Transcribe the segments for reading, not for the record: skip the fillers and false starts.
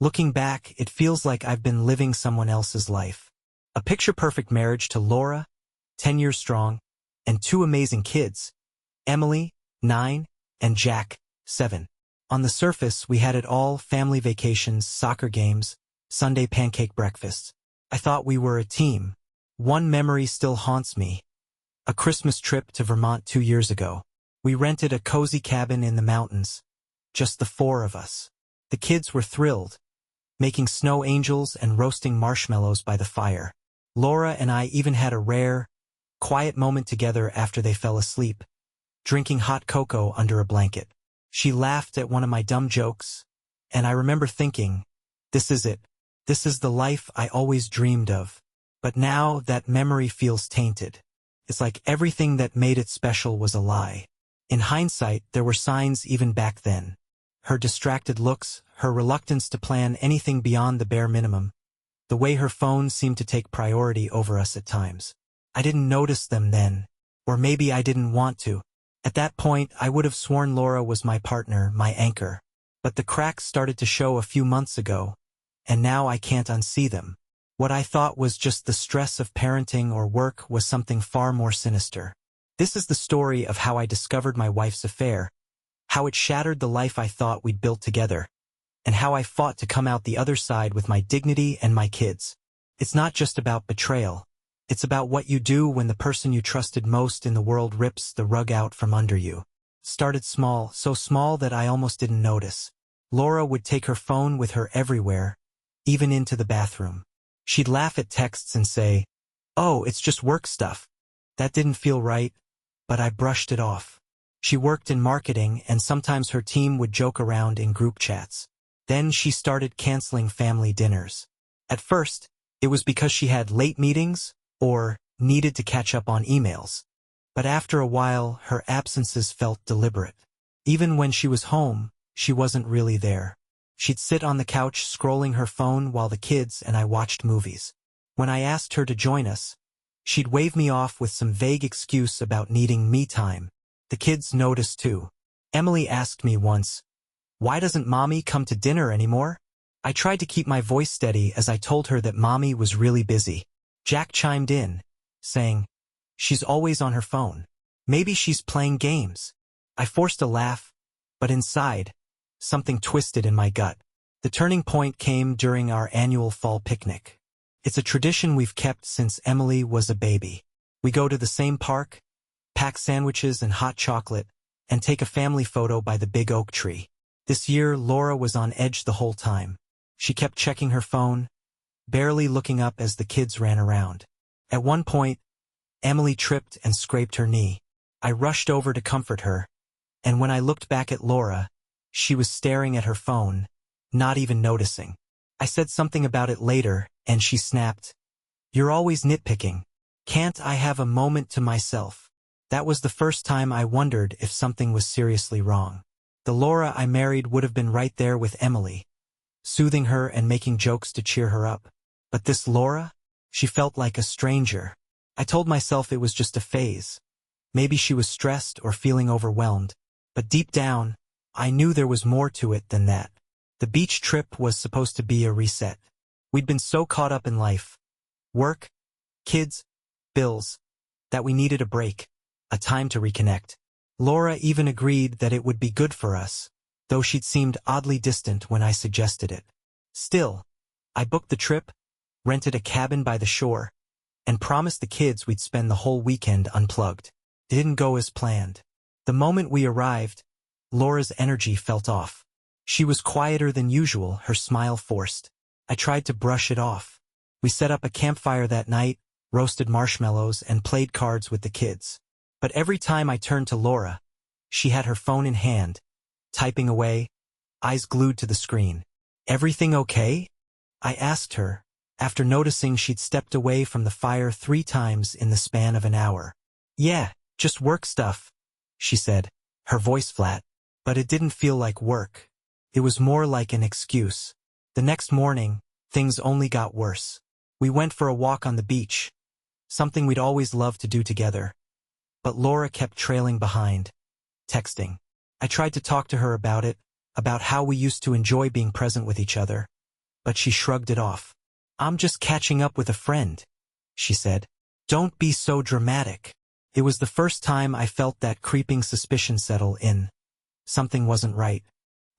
Looking back, it feels like I've been living someone else's life. A picture-perfect marriage to Laura, 10 years strong, and two amazing kids, Emily, 9, and Jack, 7. On the surface, we had it all: family vacations, soccer games, Sunday pancake breakfasts. I thought we were a team. One memory still haunts me. A Christmas trip to Vermont 2 years ago. We rented a cozy cabin in the mountains. Just the four of us. The kids were thrilled, making snow angels and roasting marshmallows by the fire. Laura and I even had a rare, quiet moment together after they fell asleep, drinking hot cocoa under a blanket. She laughed at one of my dumb jokes, and I remember thinking, this is it. This is the life I always dreamed of. But now that memory feels tainted. It's like everything that made it special was a lie. In hindsight, there were signs even back then. Her distracted looks, her reluctance to plan anything beyond the bare minimum, the way her phone seemed to take priority over us at times. I didn't notice them then, or maybe I didn't want to. At that point, I would have sworn Laura was my partner, my anchor. But the cracks started to show a few months ago, and now I can't unsee them. What I thought was just the stress of parenting or work was something far more sinister. This is the story of how I discovered my wife's affair, how it shattered the life I thought we'd built together, and how I fought to come out the other side with my dignity and my kids. It's not just about betrayal. It's about what you do when the person you trusted most in the world rips the rug out from under you. Started small, so small that I almost didn't notice. Laura would take her phone with her everywhere, even into the bathroom. She'd laugh at texts and say, "Oh, it's just work stuff." That didn't feel right, but I brushed it off. She worked in marketing, and sometimes her team would joke around in group chats. Then she started canceling family dinners. At first, it was because she had late meetings or needed to catch up on emails. But after a while, her absences felt deliberate. Even when she was home, she wasn't really there. She'd sit on the couch scrolling her phone while the kids and I watched movies. When I asked her to join us, she'd wave me off with some vague excuse about needing me time. The kids noticed too. Emily asked me once, "Why doesn't Mommy come to dinner anymore?" I tried to keep my voice steady as I told her that Mommy was really busy. Jack chimed in, saying, "She's always on her phone. Maybe she's playing games." I forced a laugh, but inside, something twisted in my gut. The turning point came during our annual fall picnic. It's a tradition we've kept since Emily was a baby. We go to the same park, pack sandwiches and hot chocolate, and take a family photo by the big oak tree. This year, Laura was on edge the whole time. She kept checking her phone, barely looking up as the kids ran around. At one point, Emily tripped and scraped her knee. I rushed over to comfort her, and when I looked back at Laura, she was staring at her phone, not even noticing. I said something about it later, and she snapped, "You're always nitpicking. Can't I have a moment to myself?" That was the first time I wondered if something was seriously wrong. The Laura I married would have been right there with Emily, soothing her and making jokes to cheer her up. But this Laura? She felt like a stranger. I told myself it was just a phase. Maybe she was stressed or feeling overwhelmed. But deep down, I knew there was more to it than that. The beach trip was supposed to be a reset. We'd been so caught up in life, work, kids, bills, that we needed a break, a time to reconnect. Laura even agreed that it would be good for us, though she'd seemed oddly distant when I suggested it. Still, I booked the trip, rented a cabin by the shore, and promised the kids we'd spend the whole weekend unplugged. It didn't go as planned. The moment we arrived, Laura's energy felt off. She was quieter than usual, her smile forced. I tried to brush it off. We set up a campfire that night, roasted marshmallows, and played cards with the kids. But every time I turned to Laura, she had her phone in hand, typing away, eyes glued to the screen. "Everything okay?" I asked her, after noticing she'd stepped away from the fire 3 times in the span of an hour. "Yeah, just work stuff," she said, her voice flat. But it didn't feel like work. It was more like an excuse. The next morning, things only got worse. We went for a walk on the beach, something we'd always loved to do together. But Laura kept trailing behind, texting. I tried to talk to her about it, about how we used to enjoy being present with each other, but she shrugged it off. "I'm just catching up with a friend," she said. "Don't be so dramatic." It was the first time I felt that creeping suspicion settle in. Something wasn't right.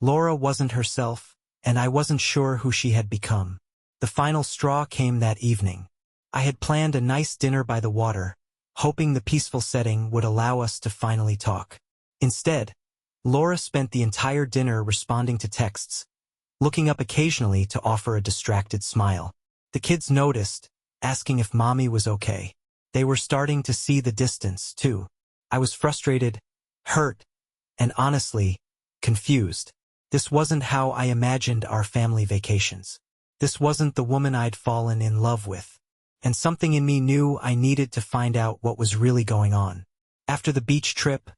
Laura wasn't herself, and I wasn't sure who she had become. The final straw came that evening. I had planned a nice dinner by the water, hoping the peaceful setting would allow us to finally talk. Instead, Laura spent the entire dinner responding to texts, looking up occasionally to offer a distracted smile. The kids noticed, asking if Mommy was okay. They were starting to see the distance, too. I was frustrated, hurt, and honestly, confused. This wasn't how I imagined our family vacations. This wasn't the woman I'd fallen in love with. And something in me knew I needed to find out what was really going on. After the beach trip,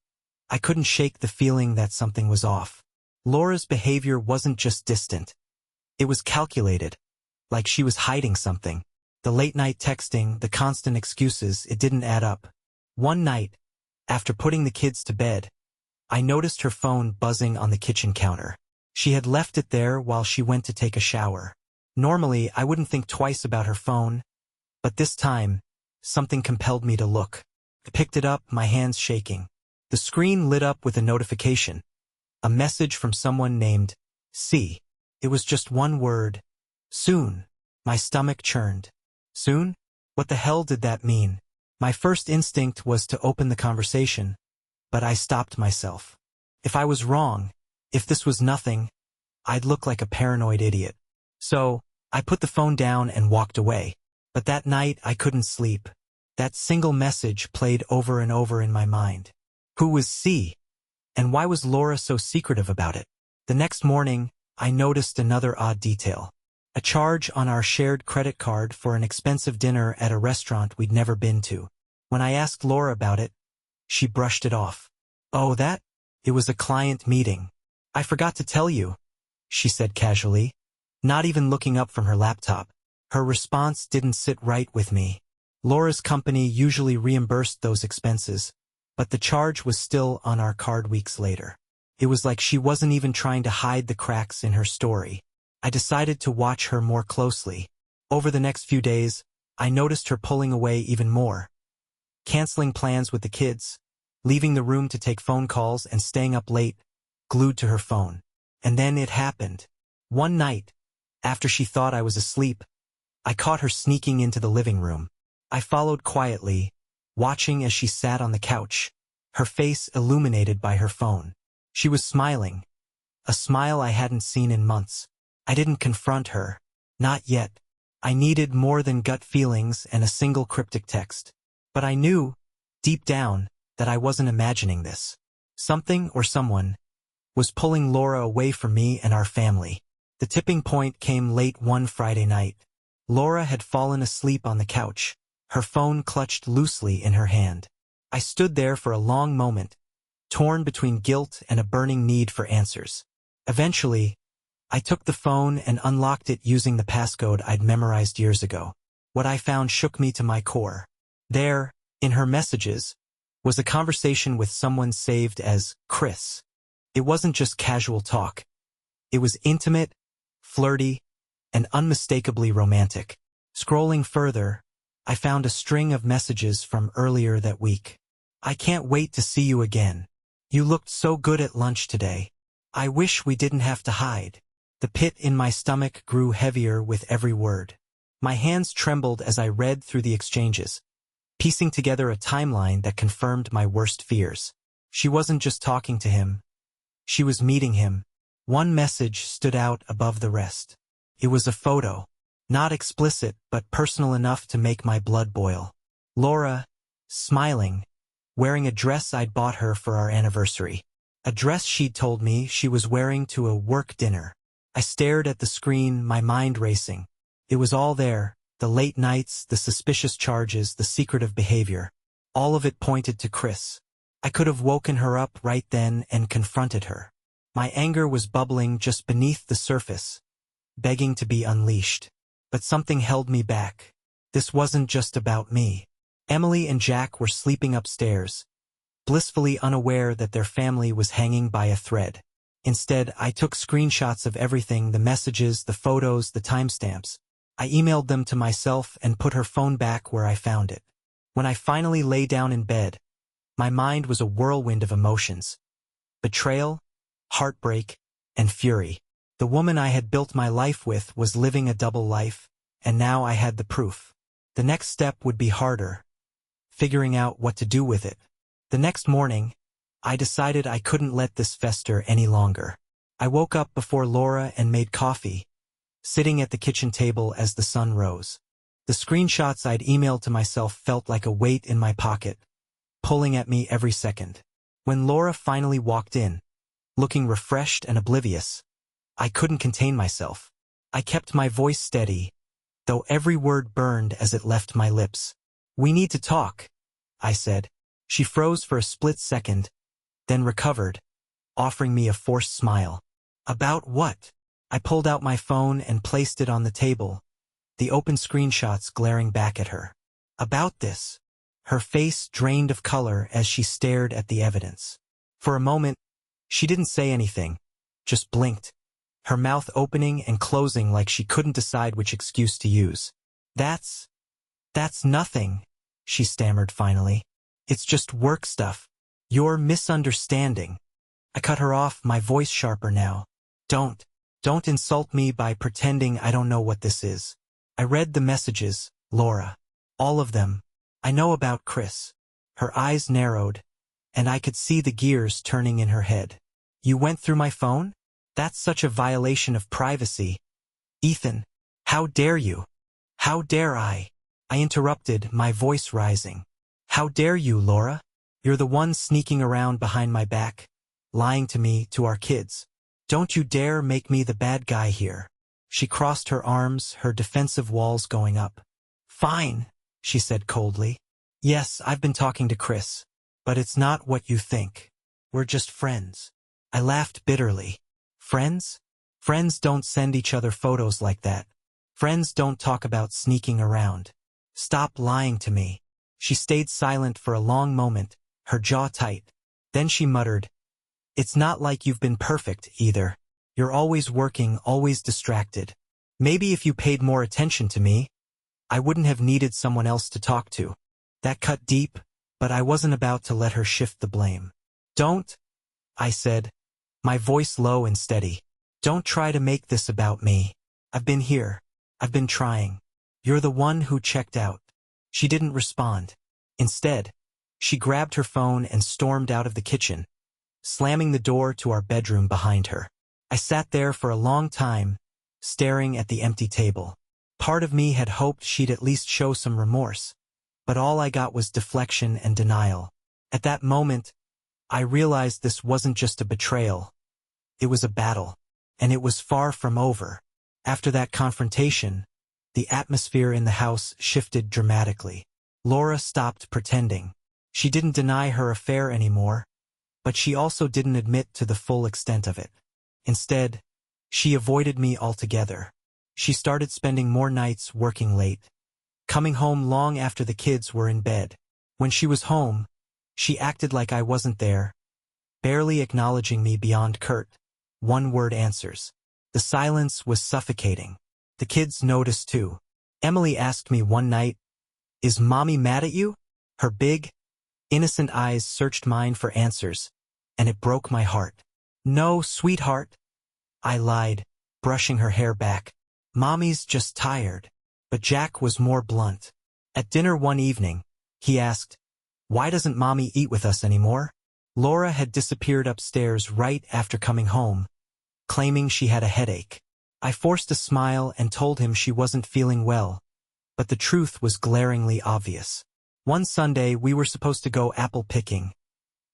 I couldn't shake the feeling that something was off. Laura's behavior wasn't just distant. It was calculated, like she was hiding something. The late-night texting, the constant excuses, it didn't add up. One night, after putting the kids to bed, I noticed her phone buzzing on the kitchen counter. She had left it there while she went to take a shower. Normally, I wouldn't think twice about her phone, but this time, something compelled me to look. I picked it up, my hands shaking. The screen lit up with a notification. A message from someone named C. It was just one word. Soon. My stomach churned. Soon? What the hell did that mean? My first instinct was to open the conversation, but I stopped myself. If I was wrong, if this was nothing, I'd look like a paranoid idiot. So, I put the phone down and walked away. But that night I couldn't sleep. That single message played over and over in my mind. Who was C? And why was Laura so secretive about it? The next morning, I noticed another odd detail. A charge on our shared credit card for an expensive dinner at a restaurant we'd never been to. When I asked Laura about it, she brushed it off. "Oh, that? It was a client meeting. I forgot to tell you," she said casually, not even looking up from her laptop. Her response didn't sit right with me. Laura's company usually reimbursed those expenses, but the charge was still on our card weeks later. It was like she wasn't even trying to hide the cracks in her story. I decided to watch her more closely. Over the next few days, I noticed her pulling away even more, canceling plans with the kids, leaving the room to take phone calls and staying up late, glued to her phone. And then it happened. One night, after she thought I was asleep, I caught her sneaking into the living room. I followed quietly, watching as she sat on the couch, her face illuminated by her phone. She was smiling, a smile I hadn't seen in months. I didn't confront her. Not yet. I needed more than gut feelings and a single cryptic text. But I knew, deep down, that I wasn't imagining this. Something or someone was pulling Laura away from me and our family. The tipping point came late one Friday night. Laura had fallen asleep on the couch, her phone clutched loosely in her hand. I stood there for a long moment, torn between guilt and a burning need for answers. Eventually, I took the phone and unlocked it using the passcode I'd memorized years ago. What I found shook me to my core. There, in her messages, was a conversation with someone saved as Chris. It wasn't just casual talk. It was intimate, flirty, and unmistakably romantic. Scrolling further, I found a string of messages from earlier that week. "I can't wait to see you again. You looked so good at lunch today. I wish we didn't have to hide." The pit in my stomach grew heavier with every word. My hands trembled as I read through the exchanges, piecing together a timeline that confirmed my worst fears. She wasn't just talking to him. She was meeting him. One message stood out above the rest. It was a photo. Not explicit, but personal enough to make my blood boil. Laura, smiling, wearing a dress I'd bought her for our anniversary. A dress she'd told me she was wearing to a work dinner. I stared at the screen, my mind racing. It was all there, the late nights, the suspicious charges, the secretive behavior. All of it pointed to Chris. I could have woken her up right then and confronted her. My anger was bubbling just beneath the surface, begging to be unleashed. But something held me back. This wasn't just about me. Emily and Jack were sleeping upstairs, blissfully unaware that their family was hanging by a thread. Instead, I took screenshots of everything, the messages, the photos, the timestamps. I emailed them to myself and put her phone back where I found it. When I finally lay down in bed, my mind was a whirlwind of emotions. Betrayal, heartbreak, and fury. The woman I had built my life with was living a double life, and now I had the proof. The next step would be harder, figuring out what to do with it. The next morning, I decided I couldn't let this fester any longer. I woke up before Laura and made coffee, sitting at the kitchen table as the sun rose. The screenshots I'd emailed to myself felt like a weight in my pocket, pulling at me every second. When Laura finally walked in, looking refreshed and oblivious, I couldn't contain myself. I kept my voice steady, though every word burned as it left my lips. "We need to talk," I said. She froze for a split second, then recovered, offering me a forced smile. "About what?" I pulled out my phone and placed it on the table, the open screenshots glaring back at her. "About this." Her face drained of color as she stared at the evidence. For a moment, she didn't say anything, just blinked, her mouth opening and closing like she couldn't decide which excuse to use. That's nothing," she stammered finally. "It's just work stuff. You're misunderstanding." I cut her off, my voice sharper now. Don't insult me by pretending I don't know what this is." I read the messages, Laura. All of them. I know about Chris. Her eyes narrowed, and I could see the gears turning in her head. "You went through my phone? That's such a violation of privacy. Ethan, how dare you? How dare I?" I interrupted, my voice rising. "How dare you, Laura? You're the one sneaking around behind my back, lying to me, to our kids. Don't you dare make me the bad guy here." She crossed her arms, her defensive walls going up. "Fine," she said coldly. "Yes, I've been talking to Chris, but it's not what you think. We're just friends." I laughed bitterly. Friends? Friends don't send each other photos like that. Friends don't talk about sneaking around. Stop lying to me. She stayed silent for a long moment, her jaw tight. Then she muttered, "It's not like you've been perfect, either. You're always working, always distracted. Maybe if you paid more attention to me, I wouldn't have needed someone else to talk to." That cut deep, but I wasn't about to let her shift the blame. "Don't," I said, my voice low and steady. "Don't try to make this about me. I've been here. I've been trying. You're the one who checked out." She didn't respond. Instead, she grabbed her phone and stormed out of the kitchen, slamming the door to our bedroom behind her. I sat there for a long time, staring at the empty table. Part of me had hoped she'd at least show some remorse, but all I got was deflection and denial. At that moment, I realized this wasn't just a betrayal. It was a battle, and it was far from over. After that confrontation, the atmosphere in the house shifted dramatically. Laura stopped pretending. She didn't deny her affair anymore, but she also didn't admit to the full extent of it. Instead, she avoided me altogether. She started spending more nights working late, coming home long after the kids were in bed. When she was home, she acted like I wasn't there, barely acknowledging me beyond curt, one-word answers. The silence was suffocating. The kids noticed too. Emily asked me one night, "Is Mommy mad at you?" Her big, innocent eyes searched mine for answers, and it broke my heart. "No, sweetheart," I lied, brushing her hair back. "Mommy's just tired." But Jack was more blunt. At dinner one evening, he asked, "Why doesn't Mommy eat with us anymore?" Laura had disappeared upstairs right after coming home, claiming she had a headache. I forced a smile and told him she wasn't feeling well, but the truth was glaringly obvious. One Sunday, we were supposed to go apple picking,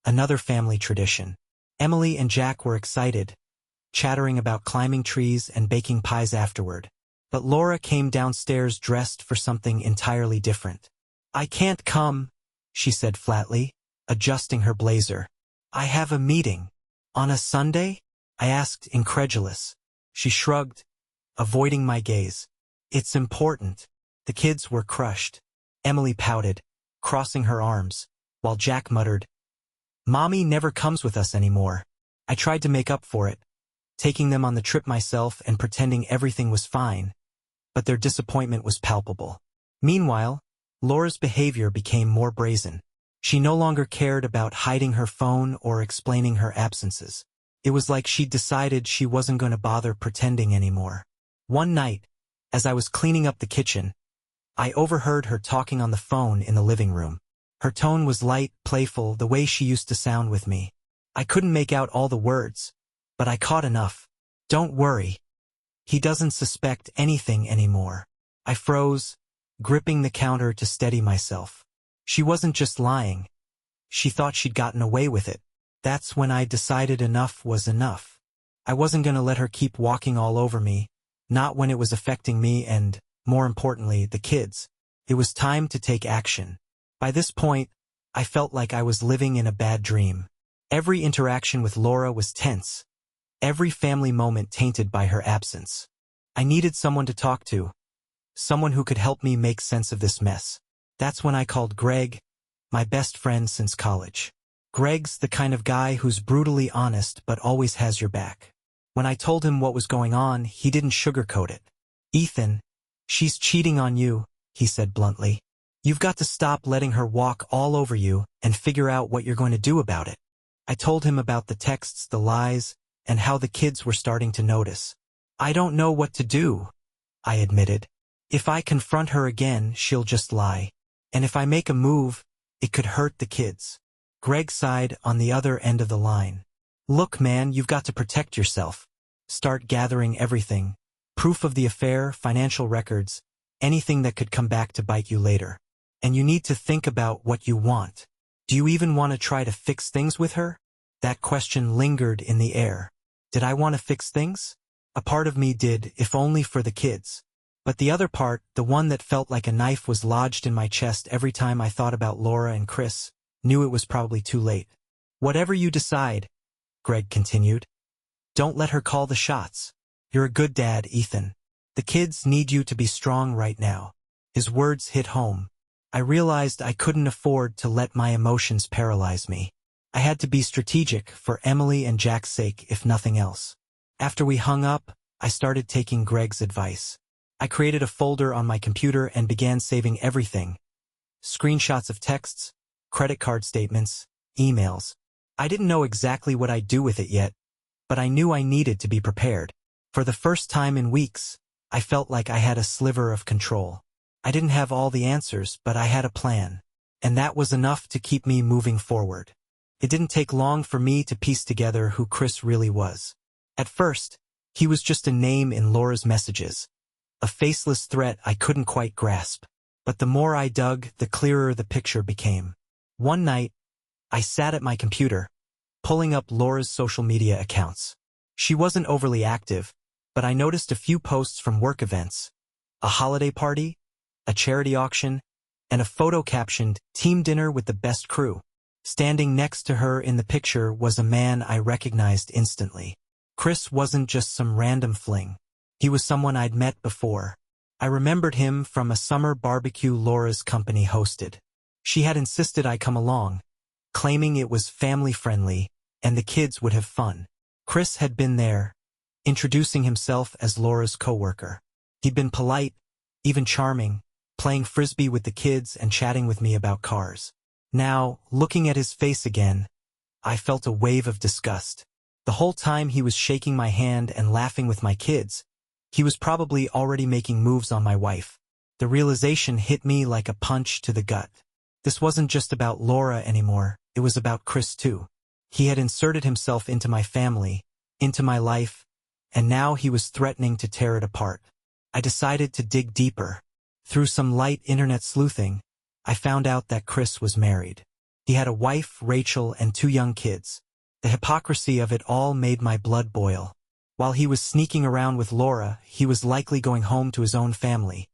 another family tradition. Emily and Jack were excited, chattering about climbing trees and baking pies afterward. But Laura came downstairs dressed for something entirely different. "I can't come," she said flatly, adjusting her blazer. "I have a meeting." "On a Sunday?" I asked, incredulous. She shrugged, avoiding my gaze. "It's important." The kids were crushed. Emily pouted, crossing her arms, while Jack muttered, "Mommy never comes with us anymore." I tried to make up for it, taking them on the trip myself and pretending everything was fine, but their disappointment was palpable. Meanwhile, Laura's behavior became more brazen. She no longer cared about hiding her phone or explaining her absences. It was like she'd decided she wasn't going to bother pretending anymore. One night, as I was cleaning up the kitchen, I overheard her talking on the phone in the living room. Her tone was light, playful, the way she used to sound with me. I couldn't make out all the words, but I caught enough. "Don't worry. He doesn't suspect anything anymore." I froze, gripping the counter to steady myself. She wasn't just lying. She thought she'd gotten away with it. That's when I decided enough was enough. I wasn't going to let her keep walking all over me, not when it was affecting me and, more importantly, the kids. It was time to take action. By this point, I felt like I was living in a bad dream. Every interaction with Laura was tense, every family moment tainted by her absence. I needed someone to talk to, someone who could help me make sense of this mess. That's when I called Greg, my best friend since college. Greg's the kind of guy who's brutally honest but always has your back. When I told him what was going on, he didn't sugarcoat it. "Ethan, she's cheating on you," he said bluntly. "You've got to stop letting her walk all over you and figure out what you're going to do about it." I told him about the texts, the lies, and how the kids were starting to notice. "I don't know what to do," I admitted. "If I confront her again, she'll just lie. And if I make a move, it could hurt the kids." Greg sighed on the other end of the line. "Look, man, you've got to protect yourself. Start gathering everything. Proof of the affair, financial records, anything that could come back to bite you later. And you need to think about what you want. Do you even want to try to fix things with her?" That question lingered in the air. Did I want to fix things? A part of me did, if only for the kids. But the other part, the one that felt like a knife was lodged in my chest every time I thought about Laura and Chris, knew it was probably too late. "Whatever you decide," Greg continued, "don't let her call the shots. You're a good dad, Ethan. The kids need you to be strong right now." His words hit home. I realized I couldn't afford to let my emotions paralyze me. I had to be strategic for Emily and Jack's sake, if nothing else. After we hung up, I started taking Greg's advice. I created a folder on my computer and began saving everything. Screenshots of texts, credit card statements, emails. I didn't know exactly what I'd do with it yet, but I knew I needed to be prepared. For the first time in weeks, I felt like I had a sliver of control. I didn't have all the answers, but I had a plan. And that was enough to keep me moving forward. It didn't take long for me to piece together who Chris really was. At first, he was just a name in Laura's messages, a faceless threat I couldn't quite grasp. But the more I dug, the clearer the picture became. One night, I sat at my computer, pulling up Laura's social media accounts. She wasn't overly active, but I noticed a few posts from work events, a holiday party, a charity auction, and a photo captioned, "Team dinner with the best crew." Standing next to her in the picture was a man I recognized instantly. Chris wasn't just some random fling. He was someone I'd met before. I remembered him from a summer barbecue Laura's company hosted. She had insisted I come along, claiming it was family-friendly and the kids would have fun. Chris had been there, introducing himself as Laura's coworker. He'd been polite, even charming, playing frisbee with the kids and chatting with me about cars. Now, looking at his face again, I felt a wave of disgust. The whole time he was shaking my hand and laughing with my kids, he was probably already making moves on my wife. The realization hit me like a punch to the gut. This wasn't just about Laura anymore, it was about Chris too. He had inserted himself into my family, into my life, and now he was threatening to tear it apart. I decided to dig deeper. Through some light internet sleuthing, I found out that Chris was married. He had a wife, Rachel, and 2 young kids. The hypocrisy of it all made my blood boil. While he was sneaking around with Laura, he was likely going home to his own family,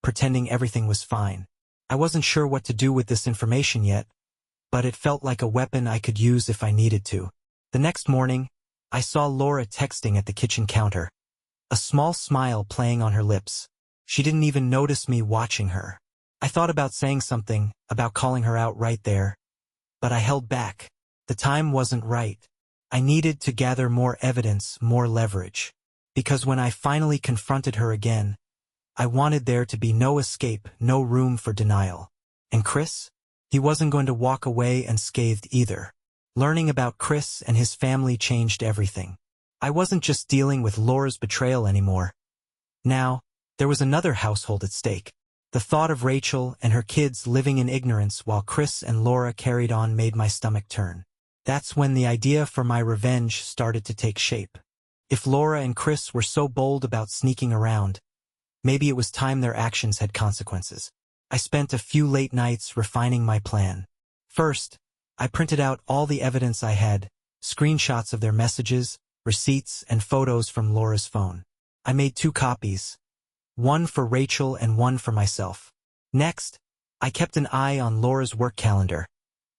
pretending everything was fine. I wasn't sure what to do with this information yet, but it felt like a weapon I could use if I needed to. The next morning, I saw Laura texting at the kitchen counter, a small smile playing on her lips. She didn't even notice me watching her. I thought about saying something, about calling her out right there, but I held back. The time wasn't right. I needed to gather more evidence, more leverage. Because when I finally confronted her again, I wanted there to be no escape, no room for denial. And Chris? He wasn't going to walk away unscathed either. Learning about Chris and his family changed everything. I wasn't just dealing with Laura's betrayal anymore. Now, there was another household at stake. The thought of Rachel and her kids living in ignorance while Chris and Laura carried on made my stomach turn. That's when the idea for my revenge started to take shape. If Laura and Chris were so bold about sneaking around, maybe it was time their actions had consequences. I spent a few late nights refining my plan. First, I printed out all the evidence I had, screenshots of their messages, receipts, and photos from Laura's phone. I made 2 copies, one for Rachel and one for myself. Next, I kept an eye on Laura's work calendar,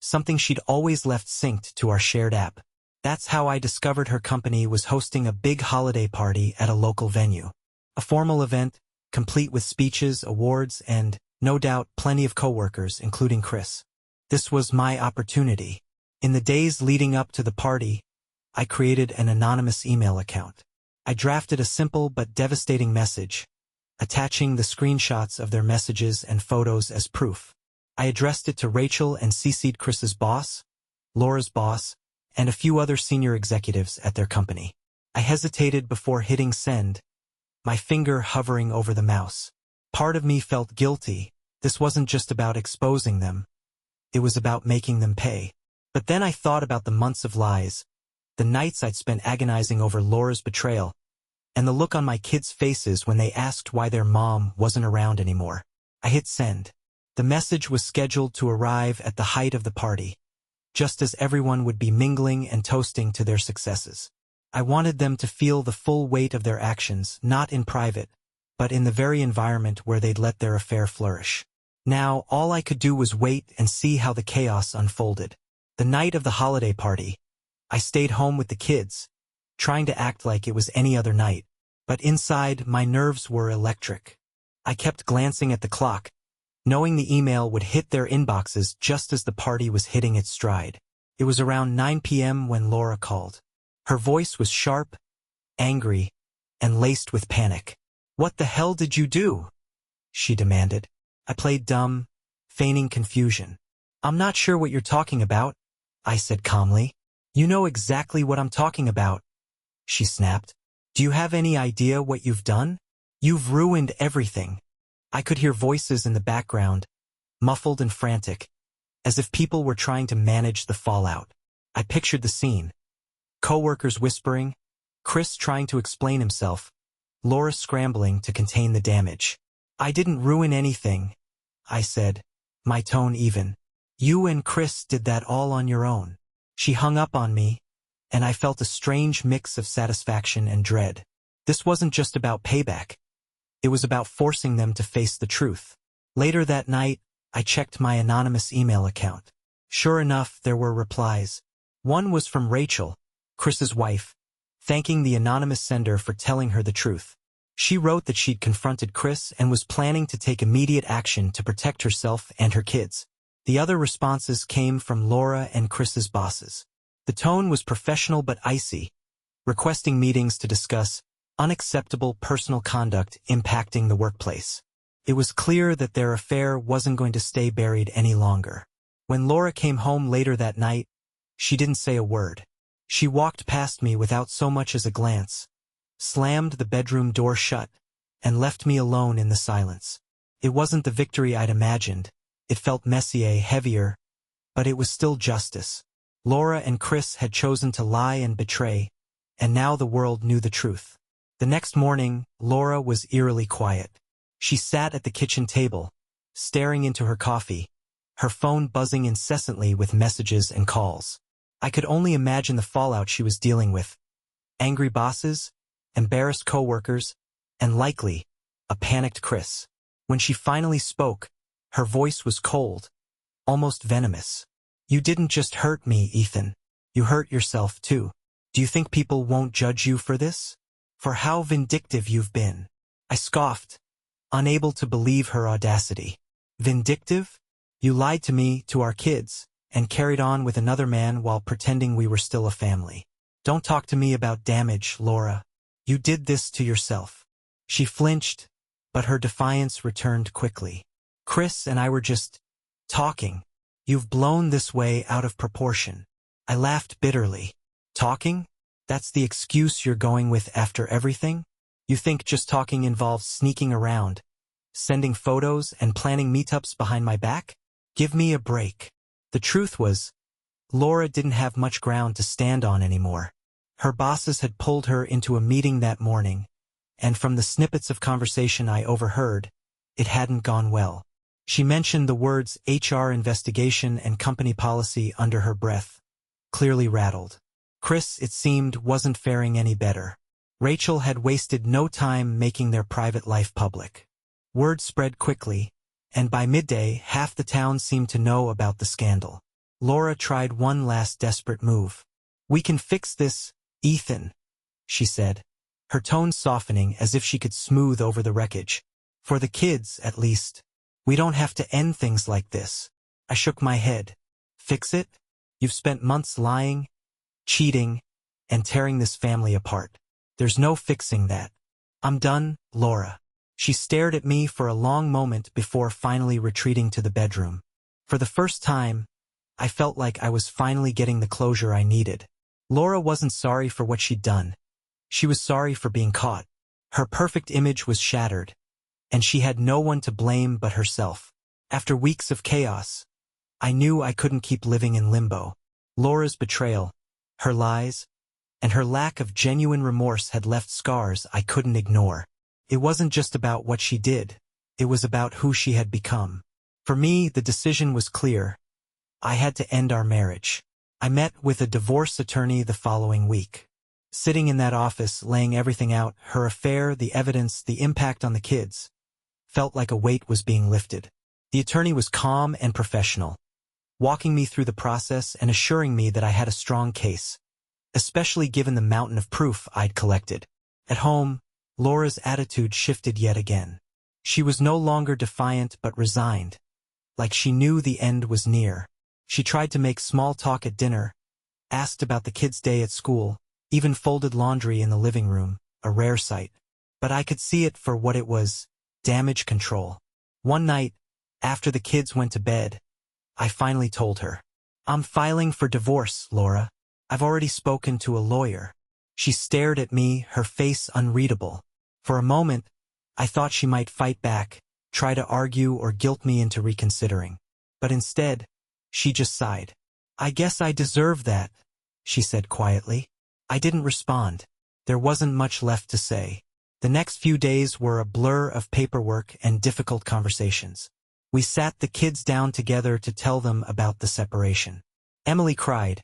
something she'd always left synced to our shared app. That's how I discovered her company was hosting a big holiday party at a local venue. A formal event, complete with speeches, awards, and, no doubt, plenty of coworkers, including Chris. This was my opportunity. In the days leading up to the party, I created an anonymous email account. I drafted a simple but devastating message, attaching the screenshots of their messages and photos as proof. I addressed it to Rachel and CC'd Chris's boss, Laura's boss, and a few other senior executives at their company. I hesitated before hitting send, my finger hovering over the mouse. Part of me felt guilty. This wasn't just about exposing them. It was about making them pay. But then I thought about the months of lies, the nights I'd spent agonizing over Laura's betrayal, and the look on my kids' faces when they asked why their mom wasn't around anymore. I hit send. The message was scheduled to arrive at the height of the party, just as everyone would be mingling and toasting to their successes. I wanted them to feel the full weight of their actions, not in private, but in the very environment where they'd let their affair flourish. Now, all I could do was wait and see how the chaos unfolded. The night of the holiday party, I stayed home with the kids, trying to act like it was any other night. But inside, my nerves were electric. I kept glancing at the clock, knowing the email would hit their inboxes just as the party was hitting its stride. It was around 9 p.m. when Laura called. Her voice was sharp, angry, and laced with panic. "What the hell did you do?" she demanded. I played dumb, feigning confusion. "I'm not sure what you're talking about," I said calmly. "You know exactly what I'm talking about," she snapped. "Do you have any idea what you've done? You've ruined everything." I could hear voices in the background, muffled and frantic, as if people were trying to manage the fallout. I pictured the scene. Coworkers whispering, Chris trying to explain himself, Laura scrambling to contain the damage. "I didn't ruin anything," I said, my tone even. "You and Chris did that all on your own." She hung up on me, and I felt a strange mix of satisfaction and dread. This wasn't just about payback. It was about forcing them to face the truth. Later that night, I checked my anonymous email account. Sure enough, there were replies. One was from Rachel, Chris's wife, thanking the anonymous sender for telling her the truth. She wrote that she'd confronted Chris and was planning to take immediate action to protect herself and her kids. The other responses came from Laura and Chris's bosses. The tone was professional but icy, requesting meetings to discuss unacceptable personal conduct impacting the workplace. It was clear that their affair wasn't going to stay buried any longer. When Laura came home later that night, she didn't say a word. She walked past me without so much as a glance, slammed the bedroom door shut, and left me alone in the silence. It wasn't the victory I'd imagined. It felt messier, heavier, but it was still justice. Laura and Chris had chosen to lie and betray, and now the world knew the truth. The next morning, Laura was eerily quiet. She sat at the kitchen table, staring into her coffee, her phone buzzing incessantly with messages and calls. I could only imagine the fallout she was dealing with. Angry bosses, embarrassed coworkers, and likely, a panicked Chris. When she finally spoke, her voice was cold, almost venomous. "You didn't just hurt me, Ethan. You hurt yourself too. Do you think people won't judge you for this? For how vindictive you've been?" I scoffed, unable to believe her audacity. "Vindictive? You lied to me, to our kids, and carried on with another man while pretending we were still a family. Don't talk to me about damage, Laura. You did this to yourself. She flinched, but her defiance returned quickly. Chris and I were just talking. You've blown this way out of proportion. I laughed bitterly. Talking? That's the excuse you're going with after everything? You think just talking involves sneaking around, sending photos and planning meetups behind my back? Give me a break. The truth was, Laura didn't have much ground to stand on anymore. Her bosses had pulled her into a meeting that morning, and from the snippets of conversation I overheard, it hadn't gone well. She mentioned the words HR investigation and company policy under her breath, clearly rattled. Chris, it seemed, wasn't faring any better. Rachel had wasted no time making their private life public. Word spread quickly, and by midday half the town seemed to know about the scandal. Laura tried one last desperate move. "We can fix this, Ethan," she said, her tone softening as if she could smooth over the wreckage. "For the kids, at least. We don't have to end things like this." I shook my head. "Fix it? You've spent months lying, cheating, and tearing this family apart. There's no fixing that. I'm done, Laura." She stared at me for a long moment before finally retreating to the bedroom. For the first time, I felt like I was finally getting the closure I needed. Laura wasn't sorry for what she'd done. She was sorry for being caught. Her perfect image was shattered, and she had no one to blame but herself. After weeks of chaos, I knew I couldn't keep living in limbo. Laura's betrayal, her lies, and her lack of genuine remorse had left scars I couldn't ignore. It wasn't just about what she did, it was about who she had become. For me, the decision was clear. I had to end our marriage. I met with a divorce attorney the following week. Sitting in that office, laying everything out, her affair, the evidence, the impact on the kids, felt like a weight was being lifted. The attorney was calm and professional, walking me through the process and assuring me that I had a strong case, especially given the mountain of proof I'd collected. At home, Laura's attitude shifted yet again. She was no longer defiant but resigned, like she knew the end was near. She tried to make small talk at dinner, asked about the kids' day at school, even folded laundry in the living room, a rare sight. But I could see it for what it was, damage control. One night, after the kids went to bed, I finally told her, "I'm filing for divorce, Laura. I've already spoken to a lawyer." She stared at me, her face unreadable. For a moment, I thought she might fight back, try to argue or guilt me into reconsidering. But instead, she just sighed. "I guess I deserve that," she said quietly. I didn't respond. There wasn't much left to say. The next few days were a blur of paperwork and difficult conversations. We sat the kids down together to tell them about the separation. Emily cried,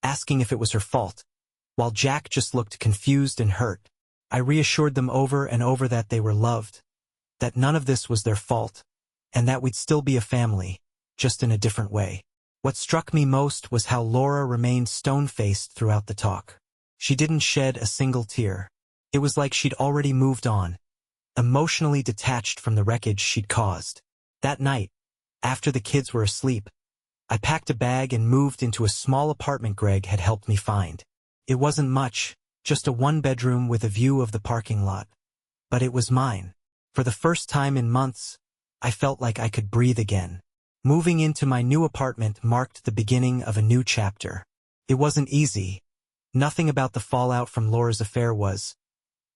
asking if it was her fault, while Jack just looked confused and hurt. I reassured them over and over that they were loved, that none of this was their fault, and that we'd still be a family, just in a different way. What struck me most was how Laura remained stone-faced throughout the talk. She didn't shed a single tear. It was like she'd already moved on, emotionally detached from the wreckage she'd caused. That night, after the kids were asleep, I packed a bag and moved into a small apartment Greg had helped me find. It wasn't much, just a one-bedroom with a view of the parking lot. But it was mine. For the first time in months, I felt like I could breathe again. Moving into my new apartment marked the beginning of a new chapter. It wasn't easy. Nothing about the fallout from Laura's affair was.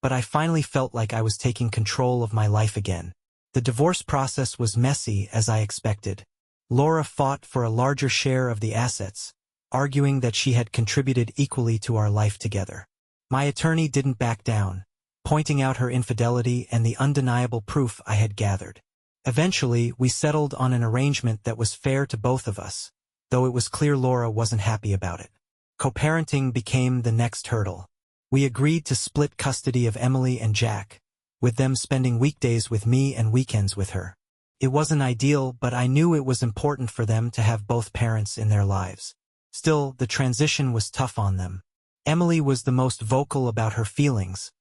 But I finally felt like I was taking control of my life again. The divorce process was messy as I expected. Laura fought for a larger share of the assets, arguing that she had contributed equally to our life together. My attorney didn't back down, pointing out her infidelity and the undeniable proof I had gathered. Eventually, we settled on an arrangement that was fair to both of us, though it was clear Laura wasn't happy about it. Co-parenting became the next hurdle. We agreed to split custody of Emily and Jack, with them spending weekdays with me and weekends with her. It wasn't ideal, but I knew it was important for them to have both parents in their lives. Still, the transition was tough on them. Emily was the most vocal about her feelings,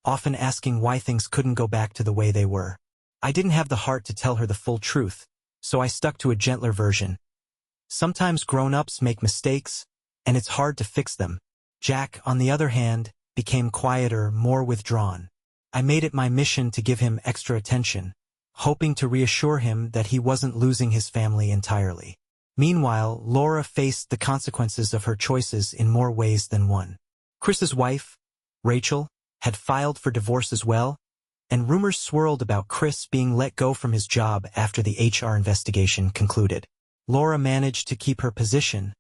often asking why things couldn't go back to the way they were. I didn't have the heart to tell her the full truth, so I stuck to a gentler version. Sometimes grown-ups make mistakes, and it's hard to fix them, Jack, on the other hand, became quieter, more withdrawn. I made it my mission to give him extra attention, hoping to reassure him that he wasn't losing his family entirely. Meanwhile, Laura faced the consequences of her choices in more ways than one. Chris's wife, Rachel, had filed for divorce as well, and rumors swirled about Chris being let go from his job after the HR investigation concluded. Laura managed to keep her position,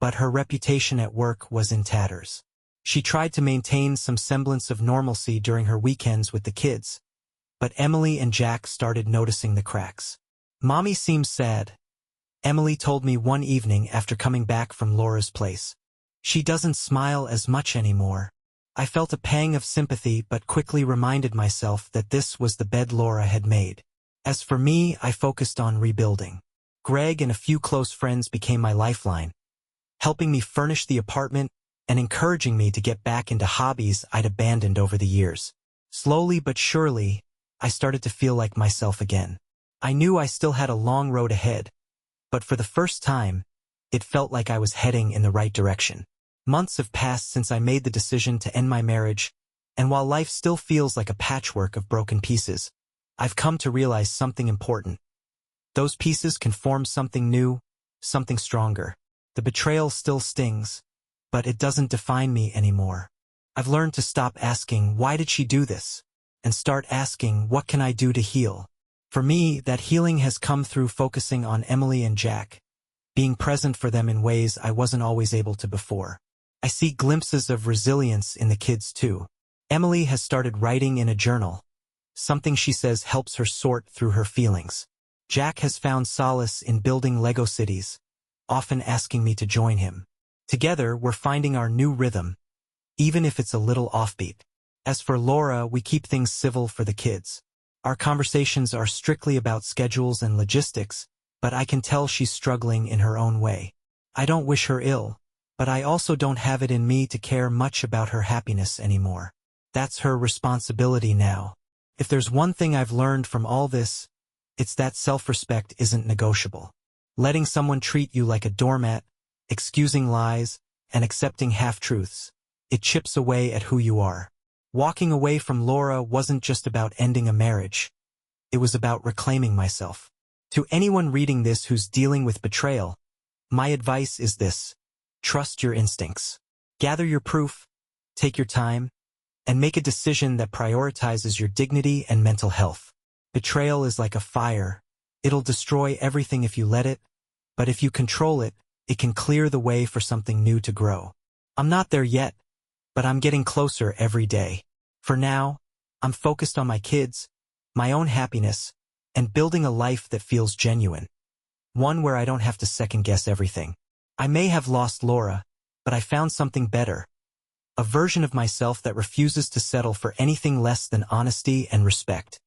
but her reputation at work was in tatters. She tried to maintain some semblance of normalcy during her weekends with the kids, but Emily and Jack started noticing the cracks. "Mommy seems sad," Emily told me one evening after coming back from Laura's place. "She doesn't smile as much anymore." I felt a pang of sympathy but quickly reminded myself that this was the bed Laura had made. As for me, I focused on rebuilding. Greg and a few close friends became my lifeline, helping me furnish the apartment and encouraging me to get back into hobbies I'd abandoned over the years. Slowly but surely, I started to feel like myself again. I knew I still had a long road ahead, but for the first time, it felt like I was heading in the right direction. Months have passed since I made the decision to end my marriage, and while life still feels like a patchwork of broken pieces, I've come to realize something important. Those pieces can form something new, something stronger. The betrayal still stings, but it doesn't define me anymore. I've learned to stop asking, "Why did she do this?" and start asking, "What can I do to heal?" For me, that healing has come through focusing on Emily and Jack, being present for them in ways I wasn't always able to before. I see glimpses of resilience in the kids too. Emily has started writing in a journal, something she says helps her sort through her feelings. Jack has found solace in building Lego cities, often asking me to join him. Together, we're finding our new rhythm, even if it's a little offbeat. As for Laura, we keep things civil for the kids. Our conversations are strictly about schedules and logistics, but I can tell she's struggling in her own way. I don't wish her ill, but I also don't have it in me to care much about her happiness anymore. That's her responsibility now. If there's one thing I've learned from all this, it's that self-respect isn't negotiable. Letting someone treat you like a doormat, excusing lies, and accepting half-truths, it chips away at who you are. Walking away from Laura wasn't just about ending a marriage. It was about reclaiming myself. To anyone reading this who's dealing with betrayal, my advice is this: trust your instincts. Gather your proof, take your time, and make a decision that prioritizes your dignity and mental health. Betrayal is like a fire. It'll destroy everything if you let it, but if you control it, it can clear the way for something new to grow. I'm not there yet, but I'm getting closer every day. For now, I'm focused on my kids, my own happiness, and building a life that feels genuine. One where I don't have to second-guess everything. I may have lost Laura, but I found something better. A version of myself that refuses to settle for anything less than honesty and respect.